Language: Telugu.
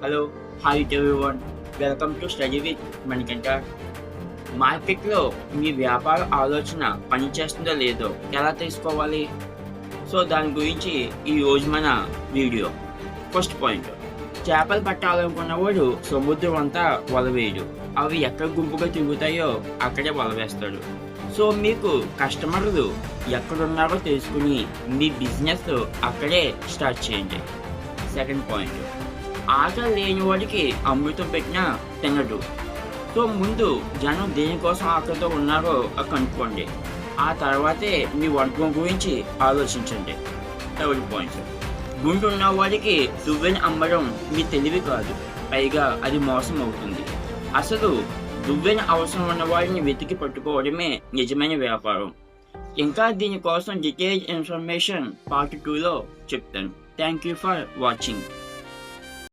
Hello, hi everyone. Welcome to study with Manikanta. మార్కెట్లో మీ వ్యాపార ఆలోచన పనిచేస్తుందో లేదో ఎలా తెలుసుకోవాలి? సో దాని గురించి ఈరోజు మన వీడియో. ఫస్ట్ పాయింట్, చేపలు పట్టాలనుకున్నవాడు సముద్రం అంతా వల వేయడు, అవి ఎక్కడ గుంపుగా తిరుగుతాయో అక్కడే వల వేస్తాడు. సో మీకు కస్టమర్లు ఎక్కడున్నారో తెలుసుకుని మీ బిజినెస్ అక్కడే స్టార్ట్ చేయండి. సెకండ్ పాయింట్, ఆకలి లేని వాడికి అమృతం పెట్టినా తినడు. సో ముందు జనం దేనికోసం ఆకలితో ఉన్నారో కనుక్కోండి, ఆ తర్వాతే మీ వంటకం గురించి ఆలోచించండి. థర్డ్ పాయింట్, గుండు ఉన్న వాడికి దువ్వెని అమ్మడం మీ తెలివి కాదు, పైగా అది మోసం అవుతుంది. అసలు దువ్వెని అవసరం ఉన్న వాడిని వెతికి పట్టుకోవడమే నిజమైన వ్యాపారం. ఇంకా దీనికోసం డీటెయిల్ ఇన్ఫర్మేషన్ పార్ట్ 2లో చెప్తాను. Thank you for watching.